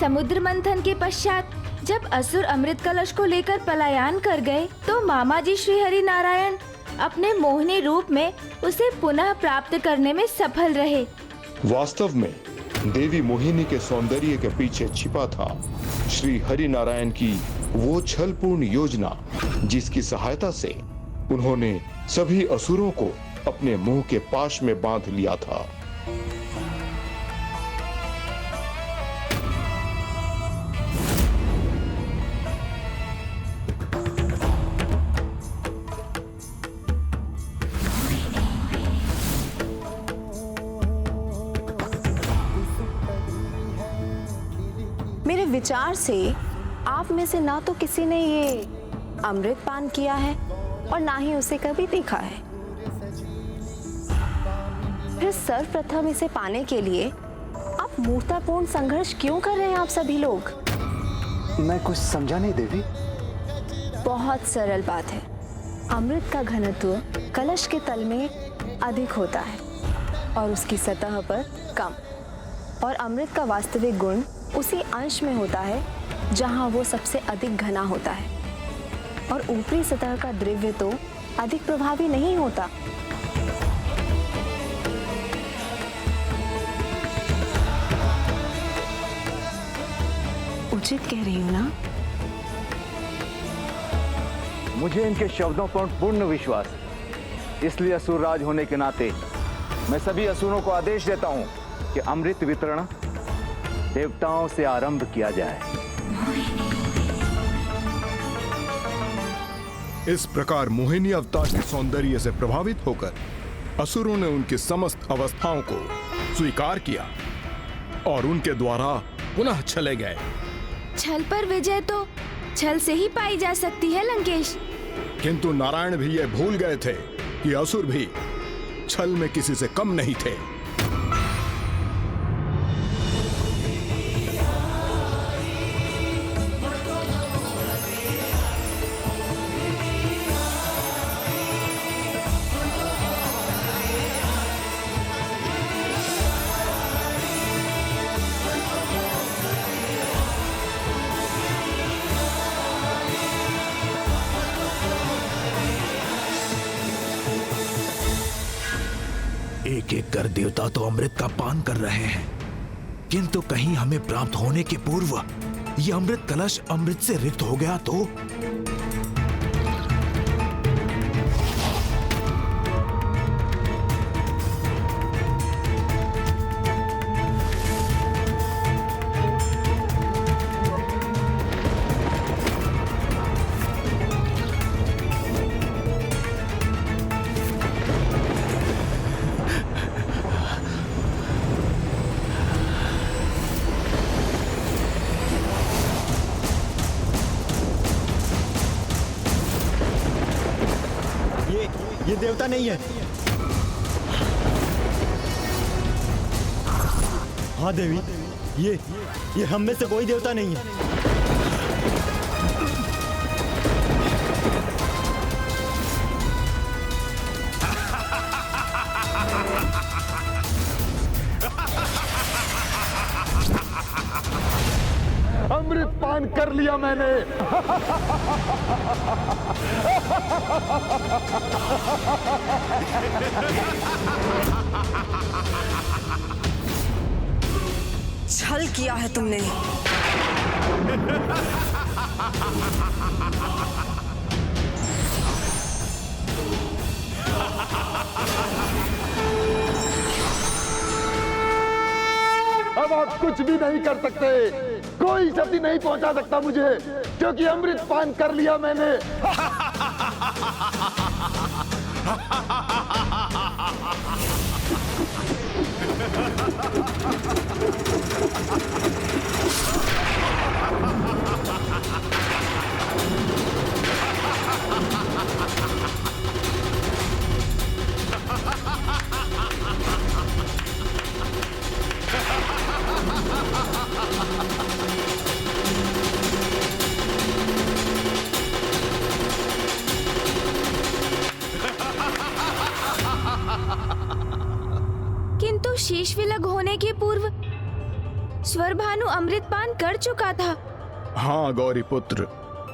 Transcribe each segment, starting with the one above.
समुद्र मंथन के पश्चात जब असुर अमृत कलश को लेकर पलायन कर गए, तो मामा जी श्री हरि नारायण अपने मोहिनी रूप में उसे पुनः प्राप्त करने में सफल रहे। वास्तव में देवी मोहिनी के सौंदर्य के पीछे छिपा था श्री हरि नारायण की वो छलपूर्ण योजना, जिसकी सहायता से उन्होंने सभी असुरों को अपने मुंह के पाश में बांध लिया था। मेरे विचार से आप में से ना तो किसी ने ये अमृत पान किया है और ना ही उसे कभी देखा है। फिर सर्वप्रथम इसे पाने के लिए आप मूर्खतापूर्ण संघर्ष क्यों कर रहे हैं आप सभी लोग? मैं कुछ समझा नहीं देवी। बहुत सरल बात है। अमृत का घनत्व कलश के तल में अधिक होता है और उसकी सतह पर कम, और अमृत का वास्तविक गुण उसी अंश में होता है जहां वो सबसे अधिक घना होता है, और ऊपरी सतह का द्रव्य तो अधिक प्रभावी नहीं होता। उचित कह रही हूं ना? मुझे इनके शब्दों पर पूर्ण विश्वास है, इसलिए असुरराज होने के नाते मैं सभी असुरों को आदेश देता हूं कि अमृत वितरण देवताओं से आरंभ किया जाए। इस प्रकार मोहिनी अवतार के सौंदर्य से प्रभावित होकर असुरों ने उनकी समस्त अवस्थाओं को स्वीकार किया और उनके द्वारा पुनः छले गए। छल पर विजय तो छल से ही पाई जा सकती है लंकेश। किंतु नारायण भी ये भूल गए थे कि असुर भी छल में किसी से कम नहीं थे। एक एक कर देवता तो अमृत का पान कर रहे हैं, किंतु कहीं हमें प्राप्त होने के पूर्व ये अमृत कलश अमृत से रिक्त हो गया तो? ये देवता नहीं है। हाँ देवी, ये हम में से कोई देवता नहीं है। अमृत पान कर लिया मैंने। छल किया है तुमने। अब आप कुछ भी नहीं कर सकते, कोई क्षति नहीं पहुंचा सकता मुझे, क्योंकि अमृत पान कर लिया मैंने। किंतु शीश विलग होने के पूर्व स्वर भानु अमृतपान कर चुका था। हाँ गौरी पुत्र,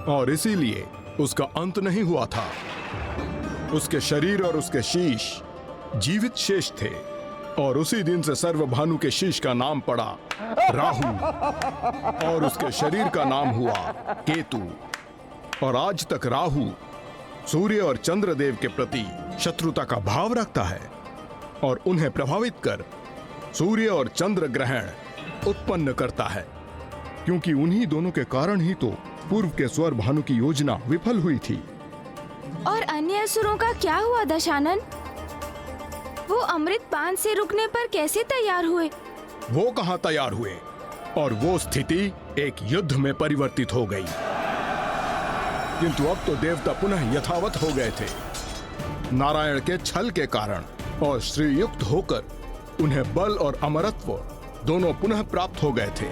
और इसीलिए उसका अंत नहीं हुआ था। उसके शरीर और उसके शीश जीवित शेष थे, और उसी दिन से सर्वभानु के शीश का नाम पड़ा राहु, और उसके शरीर का नाम हुआ केतु। और आज तक राहु सूर्य और चंद्रदेव के प्रति शत्रुता का भाव रखता है, और उन्हें प्रभावित कर सूर्य और चंद्र ग्रहण उत्पन्न करता है, क्योंकि उन्हीं दोनों के कारण ही तो पूर्व के स्वर भानु की योजना विफल हुई थी। और अन्य असुरों का क्या हुआ दशानन? वो अमृतपान से रुकने पर कैसे तैयार हुए? वो कहां तैयार हुए, और वो स्थिति एक युद्ध में परिवर्तित हो गई। किंतु अब तो देवता पुनः यथावत हो गए थे। नारायण के छल के कारण और श्रीयुक्त होकर उन्हें बल और अमरत्व दोनों पुनः प्राप्त हो गए थे।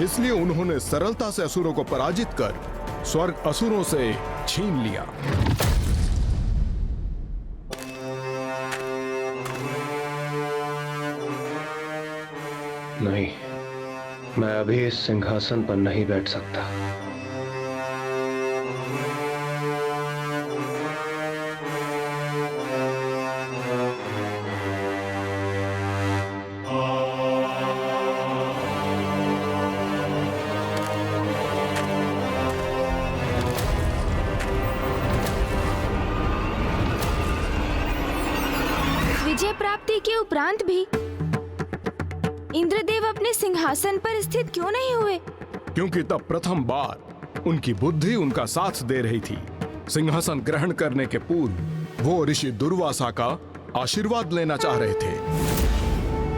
इसलिए उन्होंने सरलता से असुरों को पराजित कर स्वर्ग असुरों से छीन लिया। नहीं, मैं अभी इस सिंहासन पर नहीं बैठ सकता। विजय प्राप्ति के उपरांत भी इंद्रदेव अपने सिंहासन पर स्थित क्यों नहीं हुए? क्योंकि तब प्रथम बार उनकी बुद्धि उनका साथ दे रही थी। सिंहासन ग्रहण करने के पूर्व वो ऋषि दुर्वासा का आशीर्वाद लेना चाह रहे थे।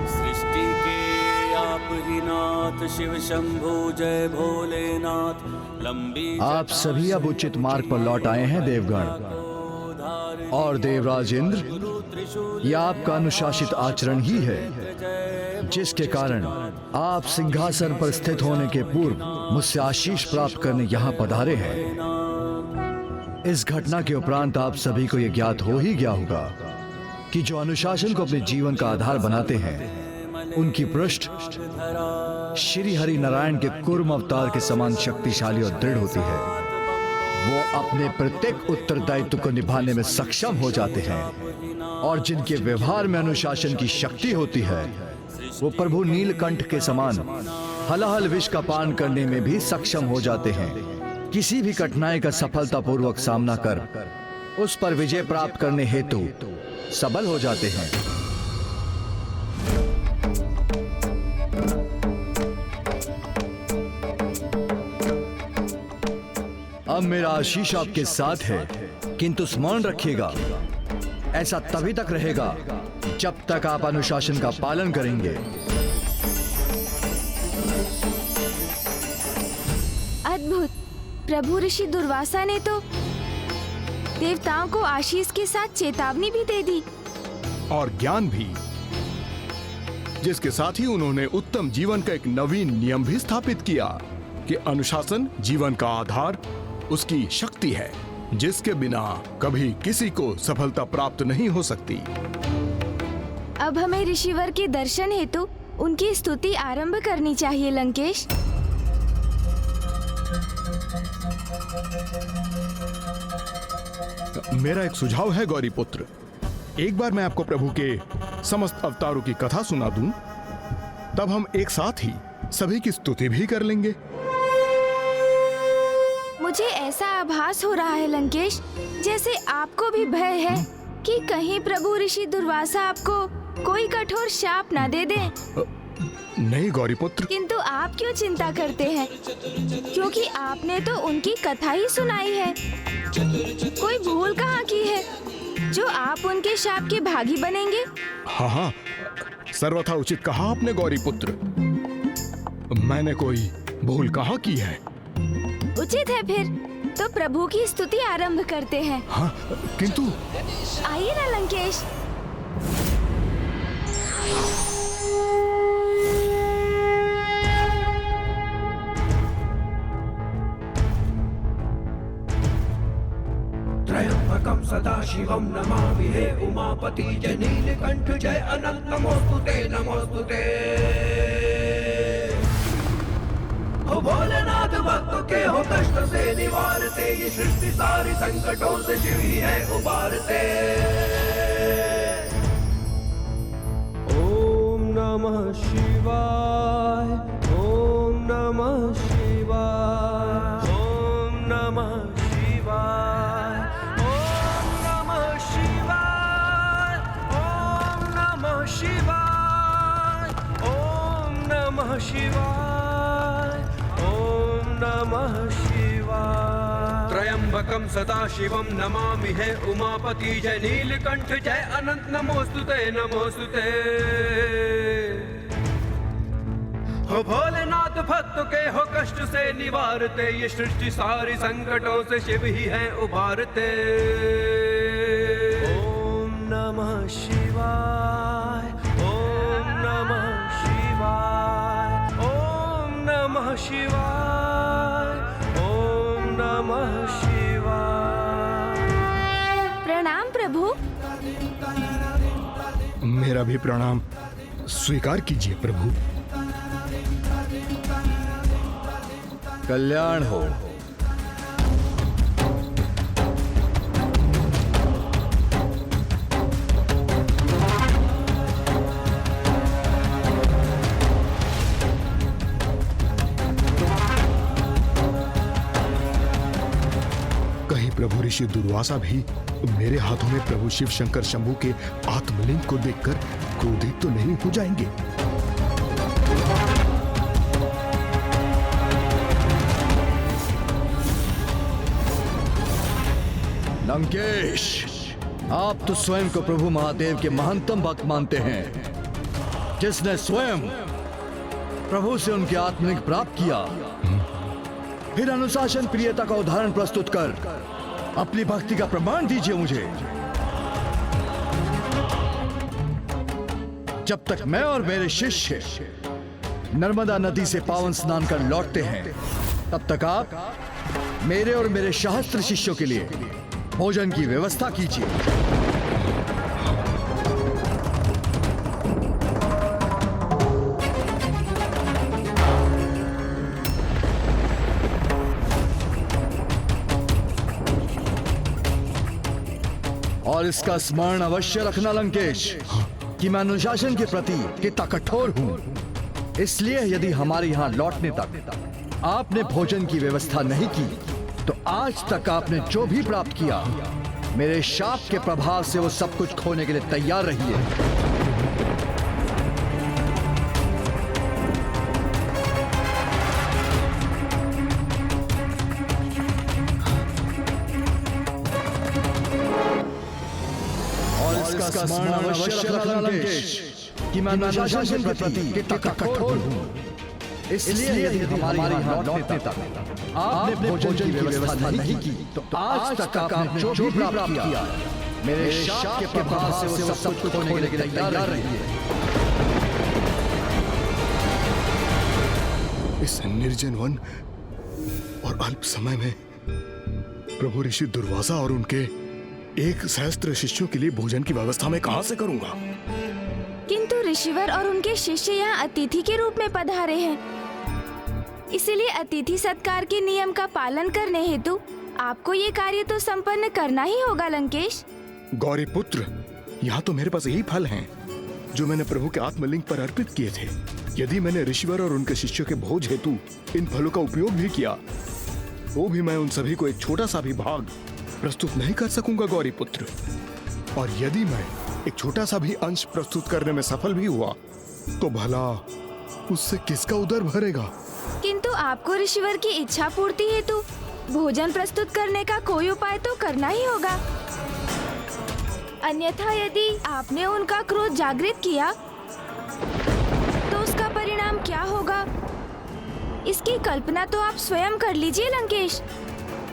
सृष्टि के आप ही नाथ, शिव शंभु जय भोलेनाथ। लंबी आप सभी अब उचित मार्ग पर लौट आए हैं देवगण, और देवराज इंद्र, यह आपका अनुशासित आचरण ही है जिसके कारण आप सिंहासन पर स्थित होने के पूर्व मुझसे आशीष प्राप्त करने यहाँ पधारे हैं। इस घटना के उपरांत आप सभी को यह ज्ञात हो ही गया होगा कि जो अनुशासन को अपने जीवन का आधार बनाते हैं, उनकी पृष्ठ श्री हरि नारायण के कूर्म अवतार के समान शक्तिशाली और दृढ़ होती है। वो अपने प्रत्येक उत्तरदायित्व को निभाने में सक्षम हो जाते हैं, और जिनके व्यवहार में अनुशासन की शक्ति होती है, वो प्रभु नीलकंठ के समान हलाहल विष का पान करने में भी सक्षम हो जाते हैं। किसी भी कठिनाई का सफलतापूर्वक सामना कर उस पर विजय प्राप्त करने हेतु सबल हो जाते हैं। अब मेरा आशीष आपके साथ है, किंतु स्मरण रखिएगा, ऐसा तभी तक रहेगा जब तक आप अनुशासन का पालन करेंगे। अद्भुत! प्रभु ऋषि दुर्वासा ने तो देवताओं को आशीष के साथ चेतावनी भी दे दी, और ज्ञान भी, जिसके साथ ही उन्होंने उत्तम जीवन का एक नवीन नियम भी स्थापित किया कि अनुशासन जीवन का आधार उसकी शक्ति है, जिसके बिना कभी किसी को सफलता प्राप्त नहीं हो सकती। अब हमें ऋषिवर के दर्शन हेतु उनकी स्तुति आरंभ करनी चाहिए लंकेश। मेरा एक सुझाव है गौरी पुत्र, एक बार मैं आपको प्रभु के समस्त अवतारों की कथा सुना दूं, तब हम एक साथ ही सभी की स्तुति भी कर लेंगे। मुझे ऐसा आभास हो रहा है लंकेश, जैसे आपको भी भय है कि कहीं प्रभु ऋषि दुर्वासा आपको कोई कठोर शाप ना दे दें। नहीं गौरी पुत्र। किंतु आप क्यों चिंता करते हैं, क्योंकि आपने तो उनकी कथा ही सुनाई है। कोई भूल कहाँ की है जो आप उनके शाप के भागी बनेंगे? हाँ, सर्वथा उचित कहा आपने गौरी पुत्र। मैंने कोई भूल कहाँ की है? उचित है फिर तो प्रभु की स्तुति आरंभ करते हैं। हाँ, किंतु आइए ना लंकेश। त्रयंबकं सदाशिवं नमामि हे उमापति जय नीलकंठ जय अनंत नमोस्तुते नमोस्तुते। भोलेनाथ भक्तों के हो कष्ट से निवारते, ये सृष्टि सारी संकटों से शिव ही है उबारते। ओम नमः शिवाय, ओम नमः शिवाय, ओम नमः शिवाय, ओम नमः शिवाय, ओम नमः शिवाय, ओम नमः शिवाय, ओम नमः शिवाय। त्र्यंबकं सदाशिवं नमामि हे उमापति, जय नीलकंठ जय अनंत नमोस्तुते नमोस्तुते। हो भोलेनाथ भक्तों के हो कष्ट से निवारते, ये सृष्टि सारी संकटों से शिव ही है उबारते। ओम नमः शिवाय, ओम नमः शिवाय, ओम नमः शिवाय, ओम नमः शिवाय। प्रणाम प्रभु। मेरा भी प्रणाम स्वीकार कीजिए प्रभु। कल्याण हो। कहीं प्रभु ऋषि दुर्वासा भी मेरे हाथों में प्रभु शिव शंकर शंभू के आत्मलिंग को देखकर क्रोधित तो नहीं हो जाएंगे? लंकेश, आप तो स्वयं को प्रभु महादेव के महंतम भक्त मानते हैं, जिसने स्वयं प्रभु से उनके आत्मलिंग प्राप्त किया। फिर अनुशासन प्रियता का उदाहरण प्रस्तुत कर अपनी भक्ति का प्रमाण दीजिए मुझे। जब तक मैं और मेरे शिष्य नर्मदा नदी से पावन स्नान कर लौटते हैं, तब तक आप मेरे और मेरे सहस्त्र शिष्यों के लिए भोजन की व्यवस्था कीजिए। और इसका स्मरण अवश्य रखना लंकेश कि मैं अनुशासन के प्रति कितना कठोर हूं। इसलिए यदि हमारे यहां लौटने तक आपने भोजन की व्यवस्था नहीं की, तो आज तक आपने जो भी प्राप्त किया, मेरे शाप के प्रभाव से वो सब कुछ खोने के लिए तैयार रहिए। और इसका स्मरण अवश्य रखना लंकेश कि मैं अनुशासन के प्रति कितना कठोर हूं। इसलिए यदि हमारे यहाँ लौटने तक आपने भोजन की व्यवस्था नहीं की, तो आज तक आपने जो भी प्राप्त किया, मेरे शाप के प्रभाव से वो सब कुछ खोने के लिए तैयार रहिए। इस निर्जन वन और अल्प समय में प्रभु ऋषि दुर्वासा और उनके 1 सहस्त्र शिष्यों के लिए भोजन की व्यवस्था मैं कहां से करूंगा? किंतु ऋषिवर और उनके शिष्य यहाँ अतिथि के रूप में पधारे हैं, इसीलिए अतिथि सत्कार के नियम का पालन करने हेतु आपको ये कार्य तो संपन्न करना ही होगा लंकेश। गौरी पुत्र, यहाँ तो मेरे पास यही फल हैं जो मैंने प्रभु के आत्मलिंग पर अर्पित किए थे। यदि मैंने ऋषिवर और उनके शिष्यों के भोज हेतु इन फलों का उपयोग भी किया, तो भी मैं उन सभी को एक छोटा सा भी भाग प्रस्तुत नहीं कर सकूंगा गौरी पुत्र। और यदि मैं एक छोटा सा भी अंश प्रस्तुत करने में सफल भी हुआ, तो भला उससे किसका उदर भरेगा? किंतु आपको ऋषिवर की इच्छा पूर्ति हेतु भोजन प्रस्तुत करने का कोई उपाय तो करना ही होगा। अन्यथा यदि आपने उनका क्रोध जागृत किया, तो उसका परिणाम क्या होगा, इसकी कल्पना तो आप स्वयं कर लीजिए लंकेश।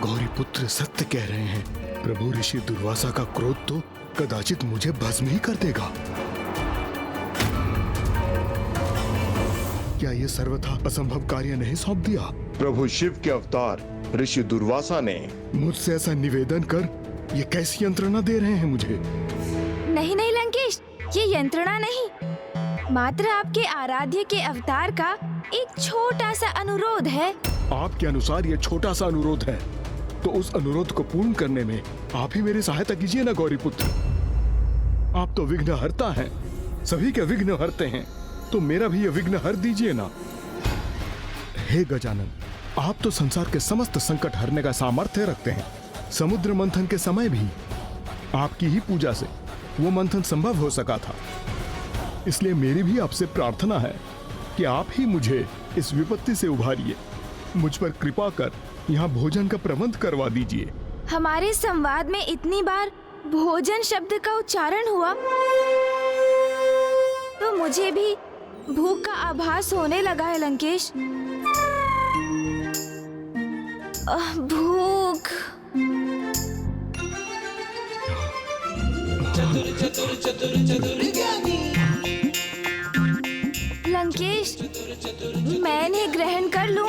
गौरी पुत्र सत्य कह रहे हैं। प्रभु ऋषि दुर्वासा का क्रोध तो कदाचित मुझे भस्म ही कर देगा। क्या ये सर्वथा असंभव कार्य नहीं सौंप दिया? प्रभु शिव के अवतार ऋषि दुर्वासा ने मुझसे ऐसा निवेदन कर ये कैसी यंत्रणा दे रहे हैं मुझे? नहीं लंकेश, ये यंत्रणा नहीं, मात्र आपके आराध्य के अवतार का एक छोटा सा अनुरोध है। आपके अनुसार ये छोटा सा अनुरोध है, तो उस अनुरोध को पूर्ण करने में आप ही मेरी सहायता कीजिए ना गौरी पुत्र। आप तो विघ्न हरता हैं, सभी के विघ्न हरते हैं, तो मेरा भी ये विघ्न हर दीजिए ना। हे गजानन, आप तो संसार के समस्त संकट हरने का सामर्थ्य रखते हैं। समुद्र मंथन के समय भी आपकी ही पूजा से वो मंथन संभव हो सका था। इसलिए मेरी भी आपसे प्रार्थना है कि आप ही मुझे इस विपत्ति से उभारिए। मुझ पर कृपा कर यहाँ भोजन का प्रबंध करवा दीजिए। हमारे संवाद में इतनी बार भोजन शब्द का उच्चारण हुआ तो मुझे भी भूख का आभास होने लगा है लंकेश। भूख। लंकेश, मैं इन्हें ग्रहण कर लूं?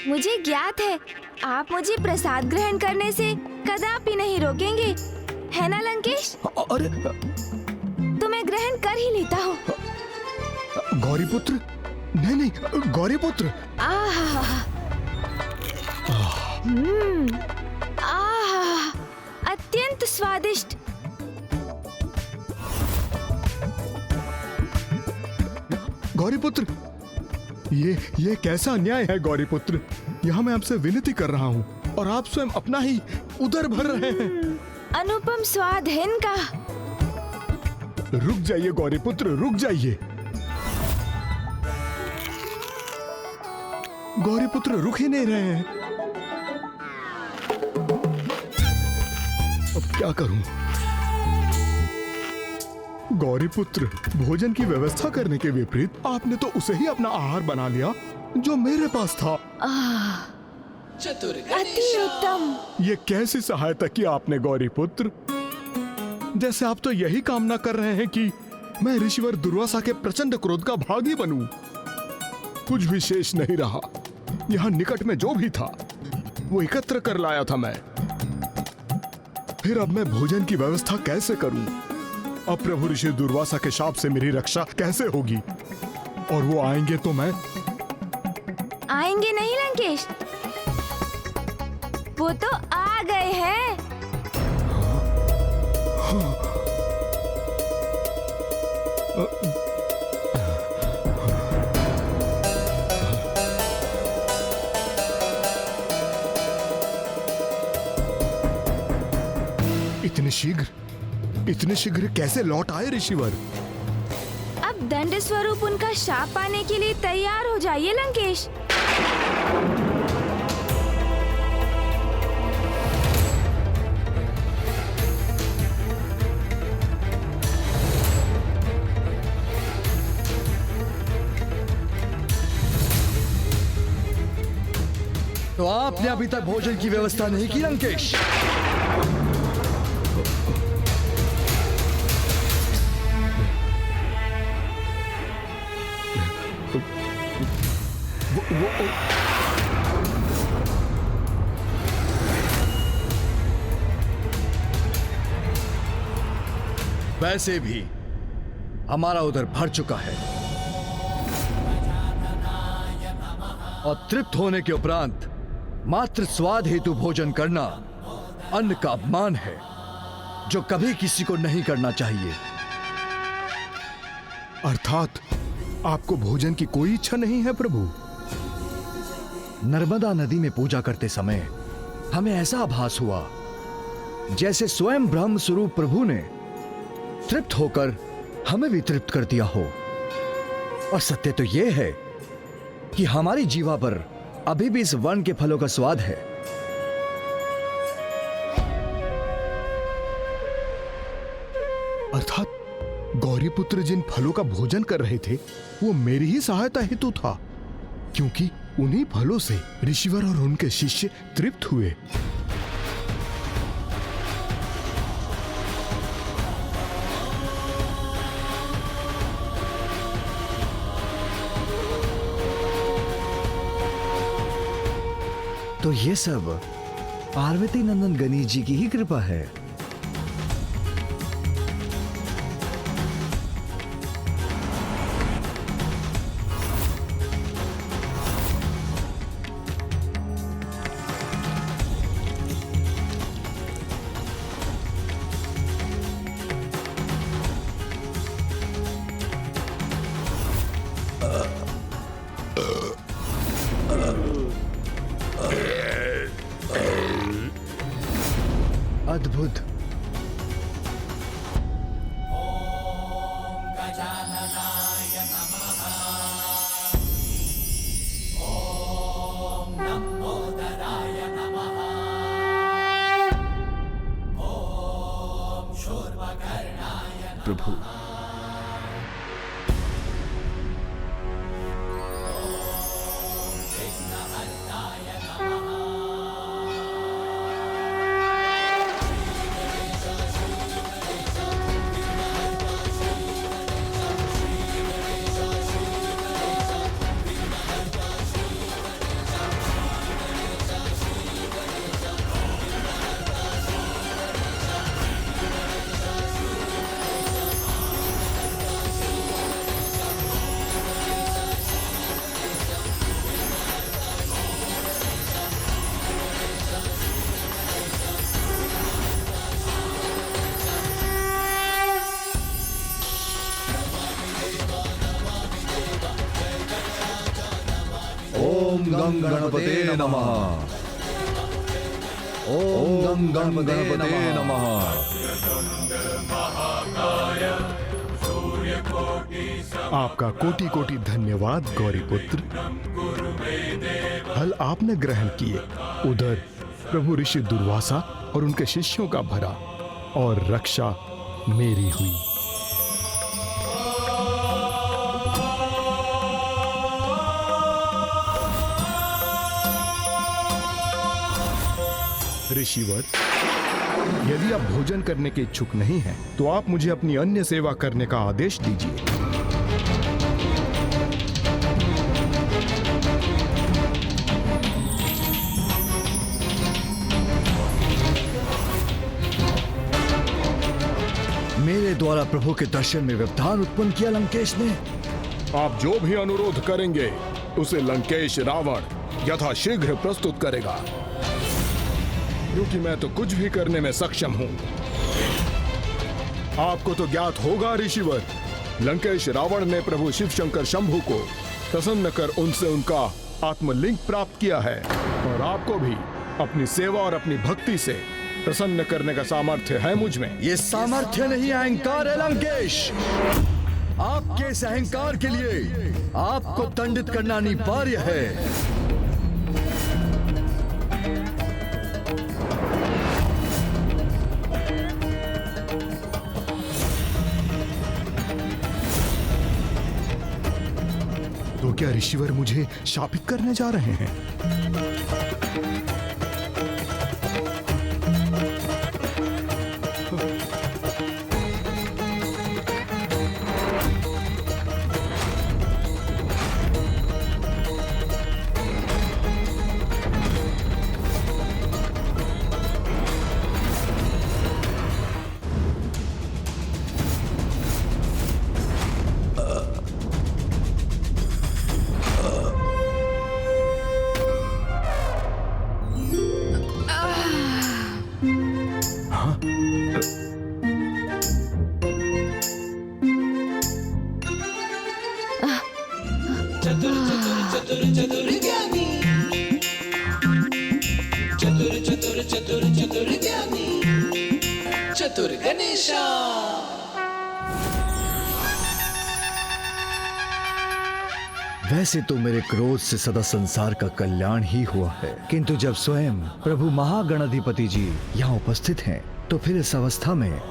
मुझे ज्ञात है आप मुझे प्रसाद ग्रहण करने से कदापि नहीं रोकेंगे, है ना लंकेश? अरे तो मैं ग्रहण कर ही लेता हूँ। गौरी पुत्र, नहीं गौरी पुत्र। अत्यंत स्वादिष्ट। गौरी पुत्र, ये कैसा अन्याय है गौरी पुत्र। यहाँ मैं आपसे विनती कर रहा हूँ और आप स्वयं अपना ही उदर भर रहे हैं। अनुपम स्वाद है इनका। रुक जाइए गौरी पुत्र, रुक जाइए। गौरी पुत्र रुक ही नहीं रहे हैं। अब क्या करूं? गौरी पुत्र, भोजन की व्यवस्था करने के विपरीत आपने तो उसे ही अपना आहार बना लिया जो मेरे पास था। अति उत्तम। ये कैसी सहायता की आपने गौरी पुत्र? जैसे आप तो यही कामना कर रहे हैं कि मैं ऋषिवर दुर्वासा के प्रचंड क्रोध का भागी बनूं। कुछ भी शेष नहीं रहा। यहाँ निकट में जो भी था वो एकत्र कर लाया था मैं। फिर अब मैं भोजन की व्यवस्था कैसे करूं? अब प्रभु ऋषि दुर्वासा के शाप से मेरी रक्षा कैसे होगी? और वो आएंगे तो मैं? आएंगे नहीं लंकेश, वो तो आ गए हैं। इतने शीघ्र कैसे लौट आए ऋषिवर? अब दंड स्वरूप उनका शाप पाने के लिए तैयार हो जाइए लंकेश। तो आपने अभी तक भोजन की व्यवस्था नहीं की लंकेश? वैसे भी हमारा उधर भर चुका है और तृप्त होने के उपरांत मात्र स्वाद हेतु भोजन करना अन्न का अपमान है, जो कभी किसी को नहीं करना चाहिए। अर्थात आपको भोजन की कोई इच्छा नहीं है प्रभु? नर्मदा नदी में पूजा करते समय हमें ऐसा आभास हुआ जैसे स्वयं ब्रह्म स्वरूप प्रभु ने तृप्त होकर हमें भी तृप्त कर दिया हो। और सत्य तो यह है कि हमारी जीवा पर अभी भी इस वन के फलों का स्वाद है। अर्थात गौरीपुत्र जिन फलों का भोजन कर रहे थे वो मेरी ही सहायता हेतु था, क्योंकि उन्हीं फलों से ऋषिवर और उनके शिष्य तृप्त हुए। तो ये सब पार्वती नंदन गणेश जी की ही कृपा है। अद्भुत। प्रभु, ओम गं गणपते नमः। ओम गं गणपते नमः। आपका कोटि कोटि धन्यवाद गौरीपुत्र। फल आपने ग्रहण किए, उधर प्रभु ऋषि दुर्वासा और उनके शिष्यों का भरा, और रक्षा मेरी हुई। ऋषिवर, यदि आप भोजन करने के इच्छुक नहीं हैं, तो आप मुझे अपनी अन्य सेवा करने का आदेश दीजिए। मेरे द्वारा प्रभु के दर्शन में व्यवधान उत्पन्न किया लंकेश ने। आप जो भी अनुरोध करेंगे उसे लंकेश रावण यथाशीघ्र प्रस्तुत करेगा, क्योंकि मैं तो कुछ भी करने में सक्षम हूं। आपको तो ज्ञात होगा ऋषिवर, लंकेश रावण ने प्रभु शिव शंकर शंभु को प्रसन्न कर उनसे उनका आत्मलिंग प्राप्त किया है, और आपको भी अपनी सेवा और अपनी भक्ति से प्रसन्न करने का सामर्थ्य है मुझ में। ये सामर्थ्य नहीं, अहंकार है लंकेश। आपके इस अहंकार के लिए आपको दंडित करना अनिवार्य है। तो क्या ऋषिवर मुझे शापित करने जा रहे हैं? चतुर गणेशा। वैसे तो मेरे क्रोध से सदा संसार का कल्याण ही हुआ है, किंतु जब स्वयं प्रभु महागणाधिपति जी यहाँ उपस्थित हैं, तो फिर इस अवस्था में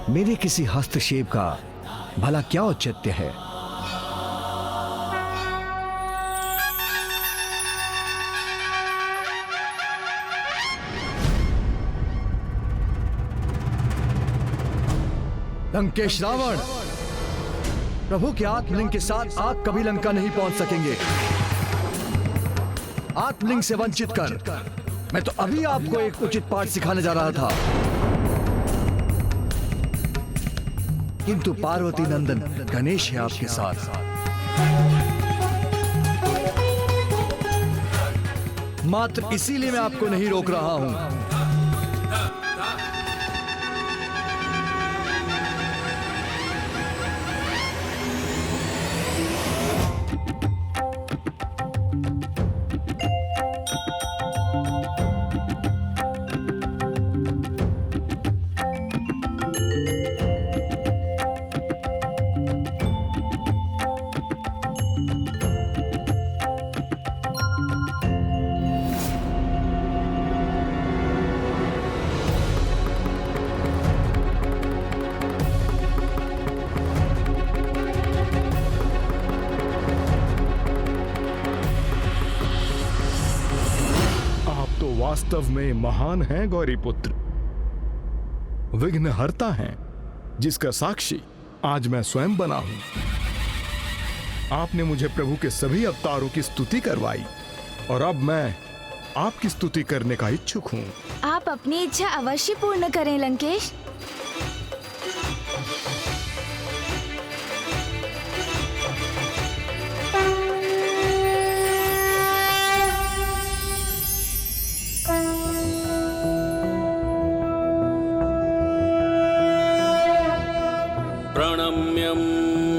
मेरे किसी हस्तक्षेप का भला क्या औचित्य है? लंकेश रावण, प्रभु के आत्मलिंग के साथ आप कभी लंका नहीं पहुंच सकेंगे। आत्मलिंग से वंचित कर मैं तो अभी आपको एक उचित पाठ सिखाने जा रहा था, किंतु पार्वती नंदन गणेश है आपके साथ। मात्र इसीलिए मैं आपको नहीं रोक रहा हूं। वास्तव में महान हैं गौरीपुत्र, विघ्नहर्ता हैं, जिसका साक्षी आज मैं स्वयं बना हूं। आपने मुझे प्रभु के सभी अवतारों की स्तुति करवाई और अब मैं आपकी स्तुति करने का इच्छुक हूं। आप अपनी इच्छा अवश्य पूर्ण करें लंकेश। प्रणम्यं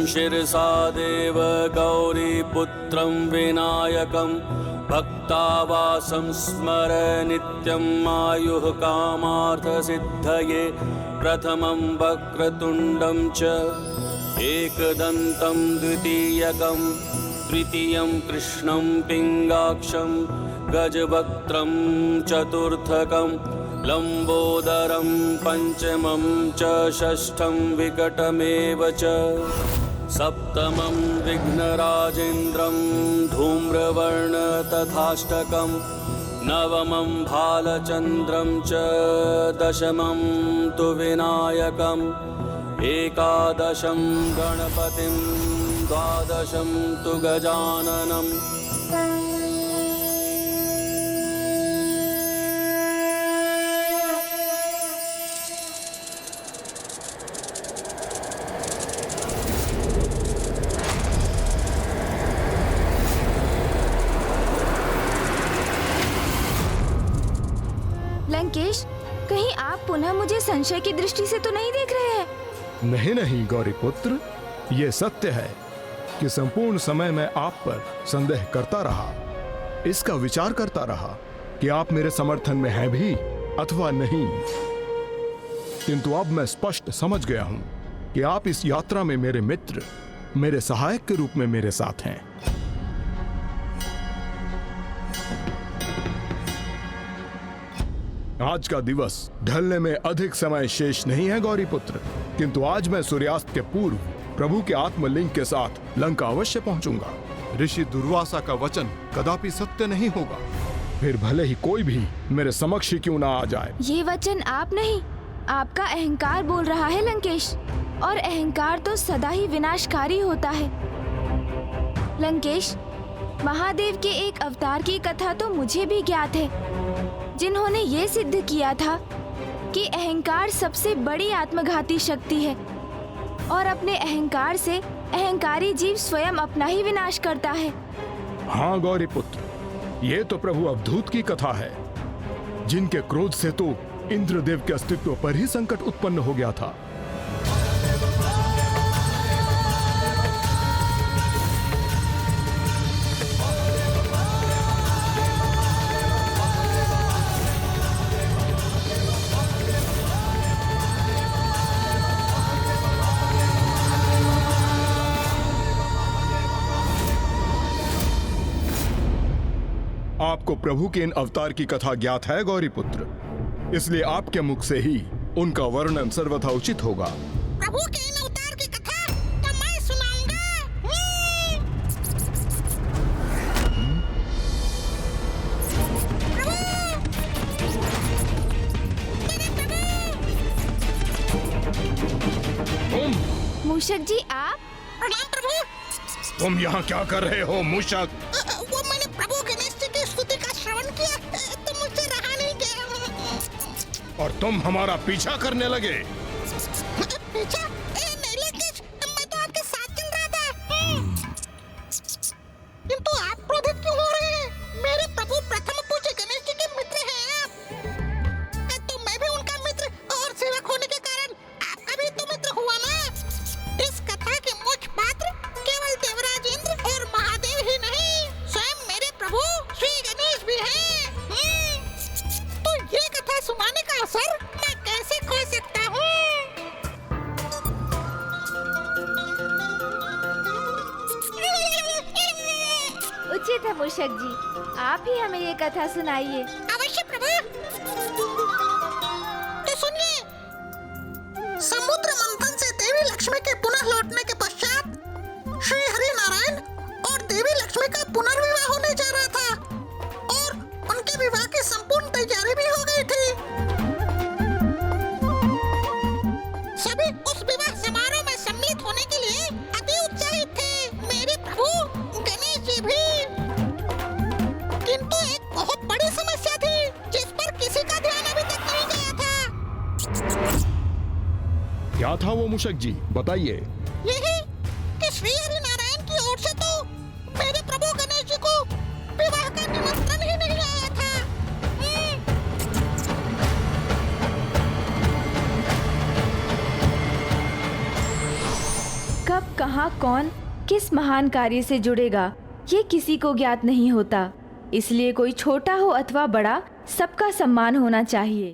शिरसा देव गौरीपुत्रं विनायकं भक्तावासं स्मर नित्यम् आयुः कामार्थसिद्धये। प्रथमं वक्रतुण्डं च एकदन्तं द्वितीयकं तृतीयं कृष्णं पिङ्गाक्षं गजवक्त्रं चतुर्थकं लंबोदरं पंचमं च षष्ठं विकटमेव च सप्तमं विघ्नराजेन्द्रं धूम्रवर्ण तथाष्टकं नवमं भालचन्द्रं च दशमं तु विनायकम् एकादशं गणपतिं द्वादशं तु गजाननम्। लंकेश, कहीं आप पुनः मुझे संशय की दृष्टि से तो नहीं देख रहे हैं? नहीं नहीं गौरीपुत्र, ये सत्य है कि संपूर्ण समय मैं आप पर संदेह करता रहा, इसका विचार करता रहा कि आप मेरे समर्थन में हैं भी अथवा नहीं। किंतु अब मैं स्पष्ट समझ गया हूं कि आप इस यात्रा में मेरे मित्र, मेरे सहायक के रूप में मेरे साथ हैं। आज का दिवस ढलने में अधिक समय शेष नहीं है गौरीपुत्र, किंतु आज मैं सूर्यास्त के पूर्व प्रभु के आत्मलिंग के साथ लंका अवश्य पहुंचूंगा। ऋषि दुर्वासा का वचन कदापि सत्य नहीं होगा, फिर भले ही कोई भी मेरे समक्ष ही क्यों ना आ जाए। ये वचन आप नहीं, आपका अहंकार बोल रहा है लंकेश, और अहंकार तो सदा ही विनाशकारी होता है। लंकेश, महादेव के एक अवतार की कथा तो मुझे भी ज्ञात है, जिन्होंने ये सिद्ध किया था कि अहंकार सबसे बड़ी आत्मघाती शक्ति है और अपने अहंकार से अहंकारी जीव स्वयं अपना ही विनाश करता है। हाँ गौरीपुत्र, ये तो प्रभु अवधूत की कथा है, जिनके क्रोध से तो इंद्रदेव के अस्तित्व पर ही संकट उत्पन्न हो गया था। आपको प्रभु के इन अवतार की कथा ज्ञात है गौरीपुत्र, इसलिए आपके मुख से ही उनका वर्णन सर्वथा उचित होगा। प्रभु के इन अवतार की कथा तो मैं सुनाऊंगा। मूषक जी, आप? प्रणाम प्रभु। तुम यहाँ क्या कर रहे हो मूषक? वो मैंने प्रभु गणेश जी की स्तुति का श्रवण किया तो मुझसे रहा नहीं गया। और तुम हमारा पीछा करने लगे? पीछा? नहीं लंकेश, मैं तो आपके साथ चल रहा था। किंतु आप क्रोधित क्यों हो रहे हैं? मेरे प्रभु प्रथम पूज्य गणेश जी के मित्र हैं आप। तो मैं भी उनका मित्र और सेवक होने के कारण आपका भी तो मित्र हुआ ना। इस कथा के मुख्य पात्र केवल देवराज इंद्र और महादेव ही नहीं, स्वयं मेरे प्रभु श्री गणेश भी हैं। तो ये कथा सुनाने का असर मैं कैसे खो सकता हूँ? उचित है मूषक जी, आप ही हमें ये कथा सुनाइए। अवश्य प्रभु। तो सुनिए, समुद्र मंथन से देवी लक्ष्मी के पुनः लौटने के पश्चात श्री हरि नारायण और देवी लक्ष्मी का पुनर्विवाह होने जा रहा था और उनके विवाह की संपूर्ण किंतु एक बहुत बड़ी समस्या थी जिस पर किसी का ध्यान अभी तक नहीं गया था। क्या था वो मूषक जी, बताइए। यही कि श्री हरि नारायण की ओर से तो मेरे प्रभु गणेश जी को विवाह का निमंत्रण ही नहीं आया था। कब, कहाँ, कौन किस महान कार्य से जुड़ेगा ये किसी को ज्ञात नहीं होता। इसलिए कोई छोटा हो अथवा बड़ा, सबका सम्मान होना चाहिए।